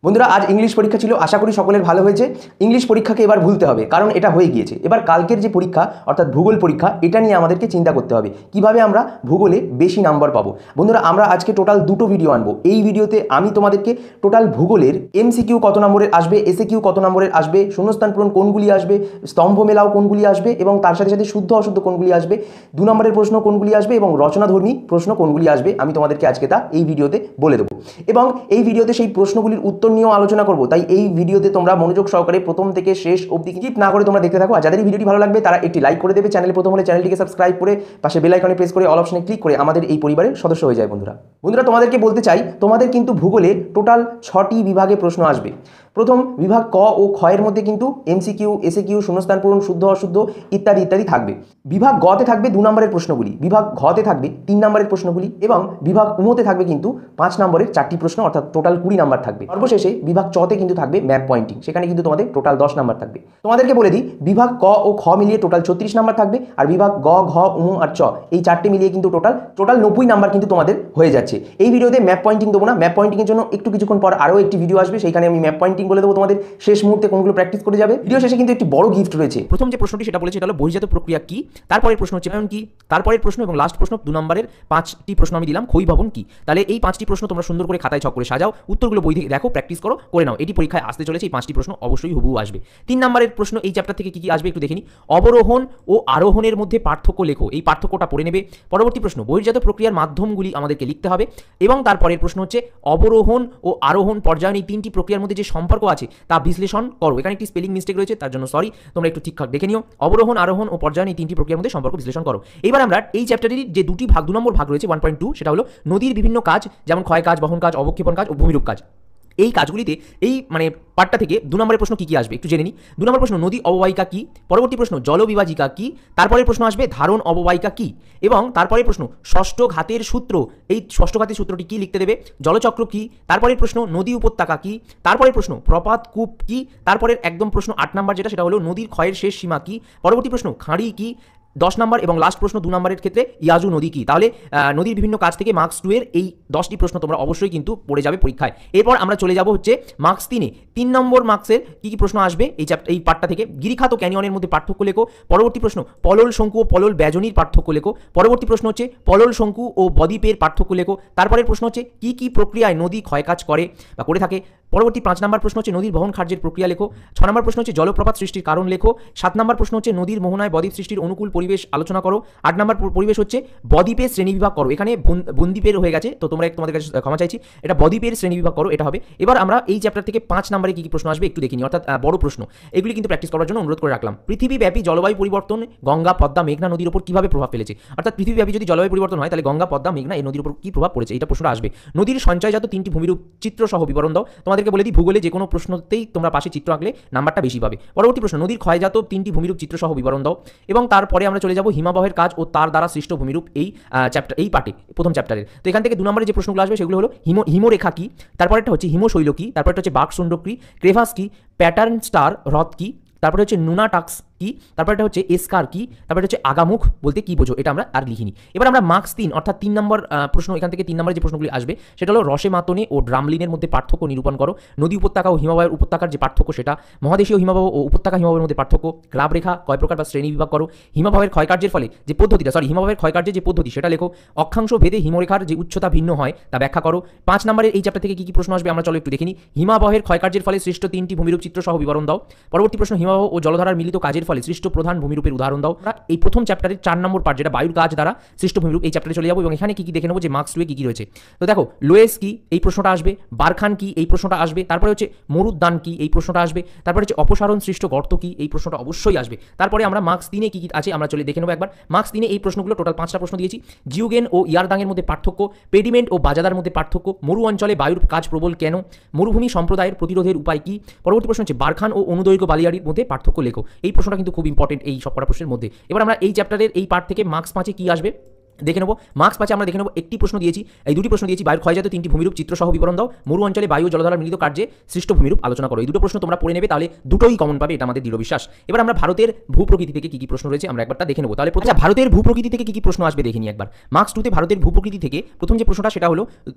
বন্ধুরা আজ ইংলিশ পরীক্ষা ছিল, আশা করি সকলের ভালো হয়েছে। ইংলিশ পরীক্ষাকে এবার ভুলতে হবে, কারণ এটা হয়ে গিয়েছে। এবার কালকের যে পরীক্ষা অর্থাৎ ভূগোল পরীক্ষা, এটা নিয়ে আমাদেরকে চিন্তা করতে হবে কিভাবে আমরা ভূগোলে বেশি নাম্বার পাবো। বন্ধুরা আমরা আজকে টোটাল দুটো ভিডিও আনবো। এই ভিডিওতে আমি তোমাদেরকে টোটাল ভূগোলের এমসিকিউ কত নম্বরের আসবে, এসএকিউ কত নম্বরের আসবে, শূন্যস্থান পূরণ কোনগুলি আসবে, স্তম্ভ মেলাও কোনগুলি আসবে এবং তার সাথে সাথে শুদ্ধ অশুদ্ধ কোনগুলি আসবে, 2 নম্বরের প্রশ্ন কোনগুলি আসবে এবং রচনাধর্মী প্রশ্ন কোনগুলি আসবে, আমি তোমাদেরকে আজকে তা এই ভিডিওতে বলে দেবো। এবং এই ভিডিওতে সেই প্রশ্নগুলির উত্তর নিয়েও আলোচনা করবো। তাই এই ভিডিওতে তোমরা মনোযোগ সহকারে প্রথম থেকে শেষ অবধি স্কিপ না করে তোমরা দেখতে থাকো। আর যাদের এই ভিডিওটি ভালো লাগবে তারা একটি লাইক করে দেবে, চ্যানেলে প্রথম হলে চ্যানেলটিকে সাবস্ক্রাইব করে পাশে বেল আইকনে প্রেস করে অল অপশনে ক্লিক করে আমাদের এই পরিবারের সদস্য হয়ে যায়। বন্ধুরা তোমাদেরকে বলতে চাই, তোমাদের কিন্তু ভূগোলে টোটাল 6টি বিভাগে প্রশ্ন আসবে। প্রথম বিভাগ ক ও খ এর মধ্যে কিন্তু এমসিকিউ, এসএকিউ, শূন্যস্থান পূরণ, শুদ্ধ অশুদ্ধ ইত্যাদি ইত্যাদি থাকবে। বিভাগ গ তে থাকবে 2 নম্বরের প্রশ্নগুলি, বিভাগ ঘ তে থাকবে 3 নম্বরের প্রশ্নগুলি এবং বিভাগ উমতে থাকবে কিন্তু 5 নম্বরের 4টি প্রশ্ন, অর্থাৎ টোটাল 20 নম্বর থাকবে। সর্বশেষে বিভাগ চ তে কিন্তু থাকবে ম্যাপ পয়েন্টিং, সেখানে কিন্তু তোমাদের টোটাল 10 নম্বর থাকবে। তোমাদেরকে বলে দিই, বিভাগ ক ও খ মিলিয়ে টোটাল 36 নম্বর থাকবে, আর বিভাগ গ, ঘ, উম আর চ এই 4টে মিলিয়ে কিন্তু টোটাল 90 নাম্বার কিন্তু তোমাদের হয়ে যাচ্ছে। এই ভিডিওতে ম্যাপ পয়েন্টিং দেবো না, ম্যাপ পয়েন্টিং এর জন্য একটু কিছুক্ষণ পর আরও একটি ভিডিও আসবে, সেইখানে আমি ম্যাপ পয়েন্টিং বলে দেবো তোমাদের শেষ মুহূর্তে কোনগুলো প্র্যাকটিস করে যাবে। ভিডিও শেষে কিন্তু একটি বড় গিফট রয়েছে। প্রথম যে প্রশ্নটি সেটা বলেছে, এটা হলো বহির্জাত প্রক্রিয়া কি, তারপরের প্রশ্ন হচ্ছে কি, তারপরের প্রশ্ন এবং লাস্ট প্রশ্ন 2 নম্বরের 5টি প্রশ্ন আমি দিলাম ক্ষয়ীভবন কি। তাহলে এই 5টি প্রশ্ন তোমরা সুন্দর করে খাতায় ছক করে সাজাও, উত্তরগুলো বই থেকে দেখো, প্র্যাকটিস করো, করে নাও। এটি পরীক্ষায় আসতে চলেছে, এই 5টি প্রশ্ন অবশ্যই হুবহু আসবে। 3 নম্বরের প্রশ্ন এই চ্যাপ্টার থেকে কি কি আসবে একটু দেখে নিই। অবরোহণ ও আরোহণের মধ্যে পার্থক্য লেখো, এই পার্থক্যটা পড়ে নেবে। পরবর্তী প্রশ্ন বহির্জাত প্রক্রিয়ার মাধ্যমগুলি আমাদেরকে লিখতে হবে এবং তারপরের প্রশ্ন হচ্ছে অবরোহণ ও আরোহণ পর্যায়ন এই 3টি প্রক্রিয়ার মধ্যে যে সম্পর্ক আছে তা বিশ্লেষণ করো। এখানে একটি স্পেলিং মিস্টেক রয়েছে, তার জন্য সরি, তোমরা একটু ঠিকঠাক দেখে নিও। অবরোহণ, আরোহণ ও পর্যায়ন এই 3টি প্রক্রিয়ার মধ্যে সম্পর্ক বিশ্লেষণ করো। এবার আমরা এই চ্যাপ্টারের যে 2 নম্বর ভাগ রয়েছে 1.2, সেটা হলো নদীর বিভিন্ন কাজ, যেমন ক্ষয় কাজ, বহন কাজ, অবক্ষেপণ কাজ ও ভূমিরূপ কাজ। এই কাজগুলিতে এই পার্টটা থেকে 2 নম্বরের প্রশ্ন কি আসবে একটু জেনে নিই। 2 নম্বর প্রশ্ন নদী অববাহিকা কি, পরবর্তী প্রশ্ন জলবিভাজিকা কি, তারপরের প্রশ্ন আসবে ধারণ অববাহিকা কি এবং তারপরের প্রশ্ন ষষ্ঠ ঘাতের সূত্র, এই ষষ্ঠ ঘাতের সূত্রটি কি লিখতে দেবে, জলচক্র কি, তারপরের প্রশ্ন নদী উপত্যকা কি, তারপরের প্রশ্ন প্রপাত কূপ কি, তারপরের একদম প্রশ্ন 8 নম্বর যেটা সেটা হলো নদীর ক্ষয়ের শেষ সীমা কি, পরবর্তী প্রশ্ন খাঁড়ি কি, 10 নম্বর এবং লাস্ট প্রশ্ন 2 নম্বরের ক্ষেত্রে ইয়াজু নদী কি। তাহলে নদীর বিভিন্ন কাজ থেকে মার্কস 2 এর এই 10টি প্রশ্ন তোমরা অবশ্যই কিন্তু পড়ে যাবে পরীক্ষায়। এরপর আমরা চলে যাব হচ্ছে মার্কস 3 নম্বর মার্কসের কি কি প্রশ্ন আসবে এই পার্টটা থেকে। গিরিখাত ও ক্যানিয়নের মধ্যে পার্থক্য লেখো, পরবর্তী প্রশ্ন পলল শঙ্কু ও পলল ব্যাজনীর পার্থক্য লেখো, পরবর্তী প্রশ্ন হচ্ছে পলল শঙ্কু ও বদ্বীপের পার্থক্য লেখো, তারপরের প্রশ্ন হচ্ছে কি কি প্রক্রিয়ায় নদী ক্ষয়কাজ করে বা করে থাকে, পরবর্তী 5 নম্বর প্রশ্ন হচ্ছে নদীর বহন কার্যের প্রক্রিয়া লেখো, 6 নম্বর প্রশ্ন হচ্ছে জলপ্রপাত সৃষ্টির কারণ লেখো, 7 নম্বর প্রশ্ন হচ্ছে নদীর মোহনায় বদ্বীপ সৃষ্টির অনুকূল পরিবেশ আলোচনা করো, 8 নম্বর পরিবেশ হচ্ছে বদ্বীপের শ্রেণীবিভাগ করো। এখানে বন্দ্বীপের হয়ে গেছে, তো তোমরা তোমাদের কাছে ক্ষমা চাইছি, এটা বদ্বীপের শ্রেণীবিভাগ করো, এটা হবে। এবার আমরা এই চ্যাপ্টার থেকে 5 নম্বরে কি কি প্রশ্ন আসবে একটু দেখিনি, অর্থাৎ বড় প্রশ্ন, এগুলি কিন্তু প্র্যাকটিস করার জন্য অনুরোধ করে রাখলাম। পৃথিবীব্যাপী জলবায়ু পরিবর্তন গঙ্গা, পদ্মা, মেঘনা নদীর উপর কিভাবে প্রভাব ফেলেছে, অর্থাৎ পৃথিবীব্যাপী যদি জলবায়ু পরিবর্তন হয় তাহলে গঙ্গা, পদ্মা, মেঘনা এই নদীর উপর কি প্রভাব পড়েছে, এটা প্রশ্নটা আসবে। নদীর সঞ্চয়জাত 3টি ভূমিরূপ চিত্র সহ বিবরণ দাও। তোমাদেরকে বলে দিই, ভূগোলে যে কোনো প্রশ্নতেই তোমরা পাশে চিত্র আঁকলে নাম্বারটা বেশি পাবে। পরবর্তী প্রশ্ন নদীর ক্ষয়জাত 3টি ভূমিরূপ চিত্র সহ বিবরণ দাও এবং তারপরে আমরা চলে যাব হিমাবহের কাজ ও তার দ্বারা সৃষ্ট ভূমিরূপ এই চ্যাপ্টার, এই পার্টে প্রথম চ্যাপ্টারের। তো এখান থেকে 2 নম্বরে যে প্রশ্নগুলো আসবে সেগুলো হলো হিমরেখা কি, তারপরটা হচ্ছে হিমশৈল কি, তারপরটা হচ্ছে বাকশুণ্ড কি, ক্রেভাস কি, প্যাটার্ন স্টার হ্রদ কি, তারপরে হচ্ছে নুনাটাক্স কি, তারপরটা হচ্ছে এসকার কি, তারপরে হচ্ছে আগামুখ বলতে কি বোঝো, এটা আমরা আর লিখিনি। এবার আমরা মার্কস 3 অর্থাৎ 3 নম্বর প্রশ্ন, এখান থেকে 3 নম্বরের যে প্রশ্নগুলি আসবে সেটা হলো রসে মাতনে ও ড্রামলিনের মধ্যে পার্থক্য নিরূপণ করো, নদী উপত্যকা ও হিমালয়ের উপত্যকার যে পার্থক্য সেটা, মহাদেশীয় হিমাবহ ও উপত্যকা হিমাবহের মধ্যে পার্থক্য, গ্রাবরেখা কয় প্রকার বা শ্রেণী বিভাগ করো, হিমাবহের ক্ষয়কার্যের ফলে যে পদ্ধতিটা, হিমাবহের ক্ষয়কার্যের যে পদ্ধতি সেটা লেখো, অক্ষাংশ ভেদে হিমরেখার যে উচ্চতা ভিন্ন হয় তা ব্যাখ্যা করো। 5 নম্বরের এই চ্যাপ্টার থেকে কি কি প্রশ্ন আসবে আমরা চলো একটু দেখিনি। হিমাবহের ক্ষয়কার্যের ফলে সৃষ্ট 3টি ভূমিরূপ চিত্র সহ বিবরণ দাও। পরবর্তী প্রশ্ন হিমাবহ ও জলধারার মিলিত কাজের ফলে সৃষ্ট প্রধান ভূমিরূপের উদাহরণ দাও। এই প্রথম চ্যাপ্টারের 4 নম্বর পার্ট যেটা বায়ুর কাজ দ্বারা সৃষ্ট ভূমিরূপ, এই চ্যাপ্টারে চলে যাবো এবং এখানে কি কি দেখে নেবো যে মার্কস 2 এ কি কি রয়েছে। তো দেখো লোয়েস কি, এই প্রশ্নটা আসবে, বারখান কি, এই প্রশ্নটা আসবে, তারপরে হচ্ছে মরুদ্যান কি, এই প্রশ্নটা আসবে, তারপরে হচ্ছে অপসারণ সৃষ্ট গর্ত কি, এই প্রশ্নটা অবশ্যই আসবে। তারপরে আমরা মার্কস 3 এ কি কি আছে আমরা চলে দেখে নেবো একবার। মার্কস 3 এ এই প্রশ্নগুলো টোটাল 5টা প্রশ্ন দিয়েছি। জিওগেন ও ইয়ারদাংয়ের মধ্যে পার্থক্য, পেডিমেন্ট ও বাজাদার মধ্যে পার্থক্য, মরু অঞ্চলে বায়ুর কাজ প্রবল কেন, মরুভূমি সম্প্রদায়ের প্রতিরোধের উপায় কি, পরবর্তী প্রশ্ন হচ্ছে বারখান ও অনুদৈর্ঘ্য বালিয়াড়ির মধ্যে পার্থক্য লেখো। এই প্রশ্নটা কিন্তু খুব ইম্পর্টেন্ট এই সবকটা প্রশ্নের মধ্যে। এবার আমরা এই চ্যাপ্টারের এই পার্ট থেকে মার্কস 5 এ কি আসবে দেখে নেবো মার্কস পাচ্ছে আমরা দেখে নেবো একটি প্রশ্ন দিয়েছি, এই দুটি প্রশ্ন দিয়েছি, বায়ুর ক্ষয়জাত তিনটি ভূমিরূপ চিত্রসহ বিবরণ দাও, মরু অঞ্চলে বায়ু জলধারা মিলিত কার্যে সৃষ্ট ভূমিরূপ আলোচনা করো। এই দুটো প্রশ্ন তোমরা পড়ে নেবে, তাহলে দুটোই কমন পাবে, এটা আমাদের দৃঢ় বিশ্বাস। এবার আমরা ভারতের ভূপ্রকৃতি থেকে কি কি প্রশ্ন রয়েছে আমরা একবারটা দেখে নেবো। তাহলে ভারতের ভূপ্রকৃতি থেকে কি কি প্রশ্ন আসবে দেখে নিই একবার। মার্কস 2তে ভারতের ভূপ্রকৃতি থেকে প্রথম যে প্রশ্নটা সেটা হলো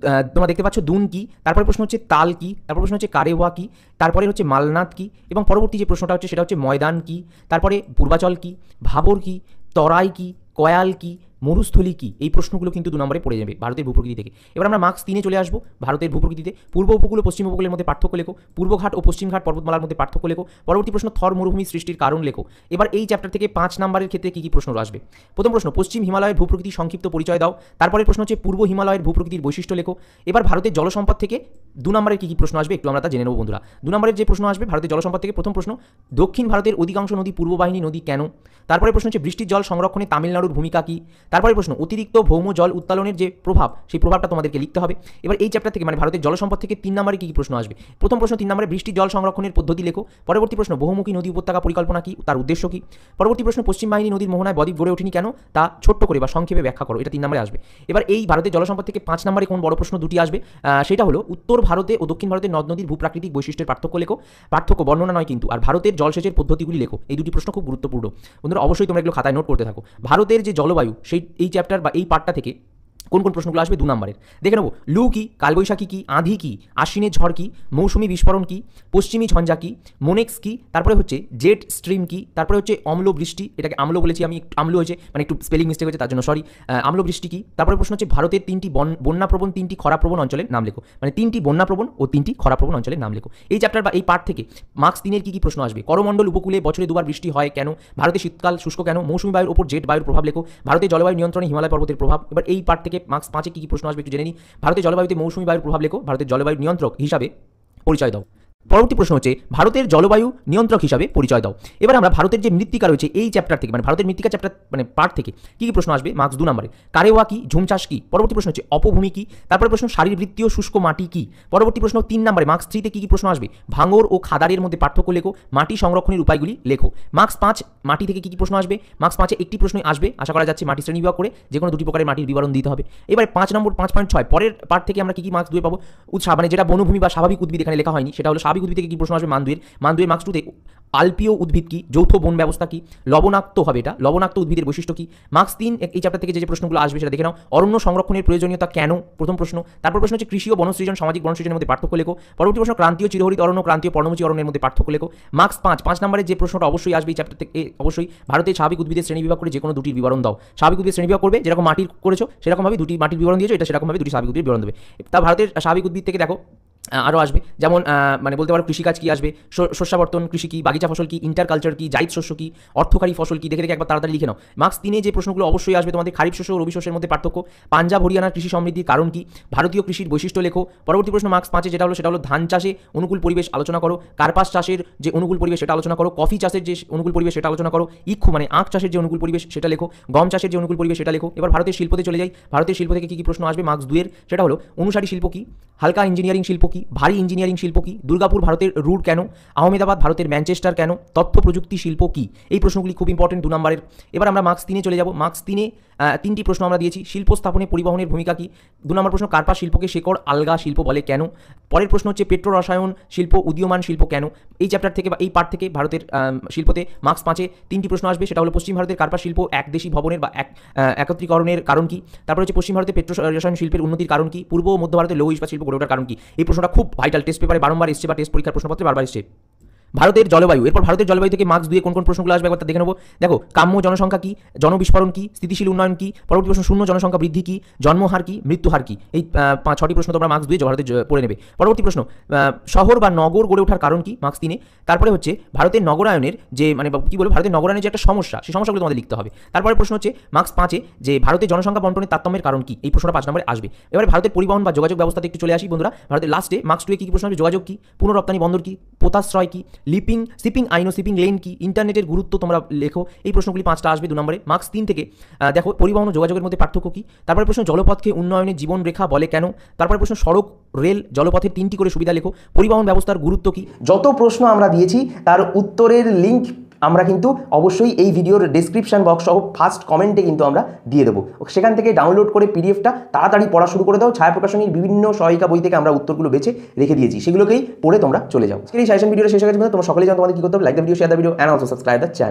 তোমরা দেখতে পাচ্ছ দুন কি, তারপরে প্রশ্ন হচ্ছে তাল কি, তারপর প্রশ্ন হচ্ছে কারেওয়া কি, তারপরে হচ্ছে মালনাদ কি, এবং পরবর্তী যে প্রশ্নটা হচ্ছে সেটা হচ্ছে ময়দান কি, তারপরে পূর্বাচল কি, ভাবর কি, তরাই কি, কয়াল কি, মরুস্থলী কি, এই প্রশ্নগুলো কিন্তু 2 নম্বরে পড়ে যাবে ভারতের ভূপ্রকৃতি থেকে। এবার আমরা মার্কস 3-এ চলে আসবো। ভারতের ভূপ্রকৃতিতে পূর্ব উপকূল ও পশ্চিম উপকূলের মধ্যে পার্থক্য লেখো, পূর্বঘাট ও পশ্চিমঘাট পর্বতমালার মধ্যে পার্থক্য লেখো। পরবর্তী প্রশ্ন থর মরুভূমি সৃষ্টির কারণ লেখো। এবার এই চ্যাপ্টার থেকে 5 নম্বরের ক্ষেত্রে কি কি প্রশ্ন আসবে। প্রথম প্রশ্ন পশ্চিম হিমালয়ের ভূপ্রকৃতির সংক্ষিপ্ত পরিচয় দাও। তারপরে প্রশ্ন হচ্ছে পূর্ব হিমালয়ের ভূপ্রকৃতির বৈশিষ্ট্য লেখো। এবার ভারতের জলসম্পদ থেকে 2 নম্বরের কি কি প্রশ্ন আসবে একটু আমরা তা জেনে নেব বন্ধুরা। 2 নম্বরের যে প্রশ্ন আসবে ভারতের জলসম্পদ থেকে, প্রথম প্রশ্ন দক্ষিণ ভারতের অধিকাংশ নদী পূর্ববাহিনী নদী কেন। তারপরে প্রশ্ন হচ্ছে বৃষ্টির জল সংরক্ষণে তামিলনাড়ুর ভূমিকা কি। তারপরে প্রশ্ন অতিরিক্ত ভৌম জল উত্তোলনের যে প্রভাব, সেই প্রভাবটা তোমাদেরকে লিখতে হবে। এবার এই চ্যাপ্টার থেকে মানে ভারতের জলসম্পদ থেকে 3 নম্বরে কি কি প্রশ্ন আসবে। প্রথম প্রশ্ন 3 নম্বরে বৃষ্টির জল সংরক্ষণের পদ্ধতি লেখো। পরবর্তী প্রশ্ন বহুমুখী নদী উপত্যকা পরিকল্পনা কি, তার উদ্দেশ্য কি। পরবর্তী প্রশ্ন পশ্চিম বাহিনী নদীর মোহনায় বদ্বীপ গড়ে ওঠেনি কেন, তা ছোট্ট করে বা সংক্ষেপে ব্যাখ্যা করো। এটা 3 নম্বরে আসবে। এবার এই ভারতের জলসম্পদ থেকে 5 নম্বরে কোন বড় প্রশ্ন দুটি আসবে, সেটা হলো উত্তর ভারতে ও দক্ষিণ ভারতের নদ নদীর ভূপ্রাকৃতিক বৈশিষ্ট্যের পার্থক্য লেখো। পার্থক্য বর্ণনা নয় কিন্তু, আর ভারতের জলসেচের পদ্ধতিগুলি লেখো। এই দুটি প্রশ্ন খুব গুরুত্বপূর্ণ বন্ধুরা, অবশ্যই তোমরা এগুলো খাতায় নোট করতে থাকো। ভারতের যে জলবায়ু সেই এই চ্যাপ্টার বা এই পার্টটা থেকে কোন কোন প্রশ্নগুলো আসবে 2 নম্বরের দেখে নেবো। লু কি, কালবৈশাখী কি, আঁধি কি, আশ্বিনের ঝড় কি, মৌসুমী বিস্ফোরণ কি, পশ্চিমী ঝঞ্ঝা কি, মোনেক্স কি, তারপরে হচ্ছে জেট স্ট্রিম কি, তারপরে হচ্ছে অম্ল বৃষ্টি, এটাকে আমলো বলেছি আমি, আমলো হয়েছে মানে একটু স্পেলিং মিস্টেক হয়েছে তার জন্য সরি, আমল বৃষ্টি কি। তারপরে প্রশ্ন হচ্ছে ভারতের 3টি বন্যাপ্রবণ 3টি খরাপ্রবণ অঞ্চলের নাম লেখো, মানে 3টি বন্যাপ্রবণ ও 3টি খরাপ্রবণ অঞ্চলের নাম লেখো। এই চ্যাপ্টার বা এই পার্ট থেকে মার্কস 3-এর কি কি প্রশ্ন আসবে। করমণ্ডল উপকূলে বছরে 2বার বৃষ্টি হয় কেন, ভারতে শীতকাল শুষ্ক কেন, মৌসুমী বায়ুর উপর জেট বায়ুর প্রভাব লেখো, ভারতের জলবায়ু নিয়ন্ত্রণে হিমালয় পর্বতের প্রভাব। এবার এই পার্ট থেকে মার্কস 5-এ কি কি প্রশ্ন আসবে একটু জেনে নিই। ভারতের জলবায়ুতে মৌসুমী বায়ুর প্রভাব লেখো, ভারতের জলবায়ু নিয়ন্ত্রক হিসাবে পরিচয় দাও। পরবর্তী প্রশ্ন হচ্ছে ভারতের জলবায়ু নিয়ন্ত্রক হিসাবে পরিচয় দাও। এবার আমরা ভারতের যে মৃত্তিকা রয়েছে এই চ্যাপ্টার থেকে মানে ভারতের মৃত্তিকা চ্যাপ্টার মানে পার্ট থেকে কি কি প্রশ্ন আসবে মার্কস 2 নম্বরে। কারেওয়া কি, ঝুম চাষ কি। পরবর্তী প্রশ্ন হচ্ছে অপভূমি কি। তারপরে প্রশ্ন শারীরবৃত্তীয় শুষ্ক মাটি কি। পরবর্তী প্রশ্ন 3 নম্বরে মার্কস 3-তে কি কি প্রশ্ন আসবে। ভাঙর ও খাদারের মধ্যে পার্থক্য লেখো, মাটি সংরক্ষণের উপায়গুলি লেখো। মার্কস 5 মাটি থেকে কি কি প্রশ্ন আসবে। মার্কস 5-এ একটি প্রশ্নই আসবে, আশা করা যাচ্ছে মাটি শ্রেণীবিভাগ করে যে কোনো 2টি প্রকারের মাটির বিবরণ দিতে হবে। এবারে 5 নম্বর 5.6 পরের পার্ট থেকে আমরা কি কি মার্কস 2 পাবো। উৎসাহ মানে যেটা বনভূমি বা স্বাভাবিক উদ্ভিদ এখানে লেখা হয়নি, সেটা হলো স্বাভাবিক উদ্ভিদ থেকে কি প্রশ্ন আসবে। মান 2-এর মার্কস 2-তে আলপীয় উদ্ভিদ কি, যৌথ বন ব্যবস্থা কি, লবণাক্ত হবে এটা, লবণাক্ত উদ্ভিদের বৈশিষ্ট্য কি। মার্কস 3 এই চ্যাপ্টার থেকে যে প্রশ্নগুলো আসবে সেটা দেখে নাও। অরণ্য সংরক্ষণের প্রয়োজনীয়তা কেন, প্রথম প্রশ্ন। তারপর প্রশ্ন হচ্ছে কৃষি ও বনসৃজন সামাজিক বনসৃজনের মধ্যে পার্থক্য লেখো। পরবর্তী প্রশ্ন ক্রান্তীয় চিরহরিত অরণ্য ক্রান্তীয় পর্ণমোচী অরণ্যের মধ্যে পার্থক্য লেখো। মার্কস 5 নম্বরে যে প্রশ্নটা অবশ্যই আসবে এই চ্যাপ্টার থেকে অবশ্যই ভারতের স্বাভাবিক উদ্ভিদের শ্রেণীবিভাগ করে যে কোনো 2টির বিবরণ দাও। স্বাভাবিক উদ্ভিদ শ্রেণীবিভাগ করবে যেরকম মাটির করেছো সেরকমভাবে 2টি মাটির বিবরণ দিয়েছো, এটা সেরকমভাবে 2টি স্বাভাবিক উদ্ভিদ বিবরণ দেবে। তা ভারতের স্বাভাবিক উদ্ভিদ থেকে দেখো আরও আসবে, যেমন মানে বলতে পারো কৃষিকাজ কি আসবে, শস্যাবর্তন কৃষি কি, বাগিচা ফসল কি, ইন্টার কালচার কি, জাইদ শস্য কি, অর্থকারী ফসল কি, দেখে দেখে একবার তাড়াতাড়ি লিখে নাও। মার্কস 3-এ যে প্রশ্নগুলো অবশ্যই আসবে তোমাদের খারিফ শস্য ও রবি শস্যের মধ্যে পার্থক্য, পাঞ্জাব হরিয়ানার কৃষি সমৃদ্ধির কারণ কি, ভারতীয় কৃষির বৈশিষ্ট্য লেখো। পরবর্তী প্রশ্ন মার্কস 5-এ যেটা হলো সেটা হলো ধান চাষে অনুকূল পরিবেশ আলোচনা করো, কার্পাস চাষের যে অনুকূল পরিবেশ সেটা আলোচনা করো, কফি চাষের যে অনুকূল পরিবেশ সেটা আলোচনা করো, ইক্ষু মানে আখ চাষের যে অনুকূল পরিবেশ সেটা লেখো, গম চাষের যে অনুকূল পরিবেশ সেটা লেখো। এবার ভারতের শিল্পতে চলে যাই। ভারতের শিল্প থেকে কি কি প্রশ্ন আসবে মার্কস 2-এর, সেটা হলো অনুসারী শিল্প কি, হালকা ইঞ্জিনিয়ারিং শিল্প কি, ভারী ইঞ্জিনিয়ারিং শিল্প কি, দুর্গাপুর ভারতের রুট কেন, আহমেদাবাদ ভারতের ম্যানচেস্টার কেন, তথ্য প্রযুক্তি শিল্প কি। এই প্রশ্নগুলি খুব ইম্পর্টেন্ট 2 নম্বরের। এবার আমরা মার্কস 3-এ চলে যাব। মার্কস 3-এ 3টি প্রশ্ন আমরা দিয়েছি। শিল্প স্থাপনে পরিবহনের ভূমিকা কি। 2 নম্বর প্রশ্ন কার্পাস শিল্পকে শেকড় আলগা শিল্প বলে কেন। পরের প্রশ্ন হচ্ছে পেট্রো রসায়ন শিল্প উদীয়মান শিল্প কেন। এই চ্যাপ্টার থেকে বা এই পার্ট থেকে ভারতের শিল্পতে মার্কস 5-এ 3টি প্রশ্ন আসবে, সেটা হলো পশ্চিম ভারতের কার্পাস শিল্প একদেশী ভবনের বা একত্রীকরণের কারণ কি। তারপর হচ্ছে পশ্চিম ভারতের পেট্রো রসায়ন শিল্পের উন্নতির কারণ কি। পূর্ব ও মধ্য ভারতের লৌহ ইস্পাত শিল্প গড়ে ওঠার কারণ কি। এই প্রশ্নটা খুব ভাইটাল, টেস্ট পেপারে বারবার এসছে বা টেস্ট পরীক্ষার প্রশ্নপত্রে বারবার এসছে। ভারতের জলবায়ু, এরপর ভারতের জলবায়ু থেকে মার্কস 2-এ কোন কোন প্রশ্নগুলো আসবে একবার দেখে নেবো। দেখো কাম্য জনসংখ্যা কি, জনবিস্ফোরণ কি, স্থিতিশীল উন্নয়ন কি। পরবর্তী প্রশ্ন শূন্য জনসংখ্যা বৃদ্ধি কি, জন্মহার কি, মৃত্যুহার কি। এই 6টি প্রশ্ন তোমরা মার্কস 2-এ ভারতে পড়ে নেবে। পরবর্তী প্রশ্ন শহর বা নগর গড়ে ওঠার কারণ কি মার্কস 3-এ। তারপরে হচ্ছে ভারতের নগরায়নের যে মানে কি বলবো ভারতের নগরায়নের যে একটা সমস্যা সেই সমস্যাগুলো তোমাদের লিখতে হবে। তারপরে প্রশ্ন হচ্ছে মার্কস 5-এ যে ভারতের জনসংখ্যা বন্টনের তারতম্যের কারণ কি। এই প্রশ্নটা 5 নম্বরে আসবে। এবারে ভারতের পরিবহন বা যোগাযোগ ব্যবস্থাতে একটু চলে আসি বন্ধুরা। ভারতের লাস্টে মার্কস 2-এ কি কি প্রশ্ন হবে। যোগাযোগ কি, পুনঃরপ্তানি বন্দর কি, পোতাশ্রয় কি, শিপিং আইন ও শিপিং লেন কি, ইন্টারনেটের গুরুত্ব তোমরা লেখো। এই প্রশ্নগুলি 5টা আসবে 2 নম্বরে। মার্কস 3 থেকে দেখো পরিবহন ও যোগাযোগের মধ্যে পার্থক্য কি। তারপরে প্রশ্ন জলপথকে উন্নয়নের জীবন রেখা বলে কেন। তারপরে প্রশ্ন সড়ক রেল জলপথের 3টি করে সুবিধা লেখো। পরিবহন ব্যবস্থার গুরুত্ব কি। যত প্রশ্ন আমরা দিয়েছি তার উত্তরের লিঙ্ক আমরা কিন্তু অবশ্যই এই ভিডিওর ডেসক্রিপশন বক্স সহ ফার্স্ট কমেন্টে কিন্তু আমরা দিয়ে দেবো। সেখান থেকে ডাউনলোড করে পিডিএফটা তাড়াতাড়ি পড়া শুরু করে দাও। ছায়া প্রকাশনীর বিভিন্ন সহায়িকা বই থেকে আমরা উত্তরগুলো বেছে রেখে দিয়েছি, সেগুলোকেই পড়ে তোমরা চলে যাও। এই সাজেশন ভিডিওটা শেষ হয়ে গেছে, তোমরা সকলেই জানো তোমাদের কি করতে হবে। Like the video, share the video and also subscribe the channel.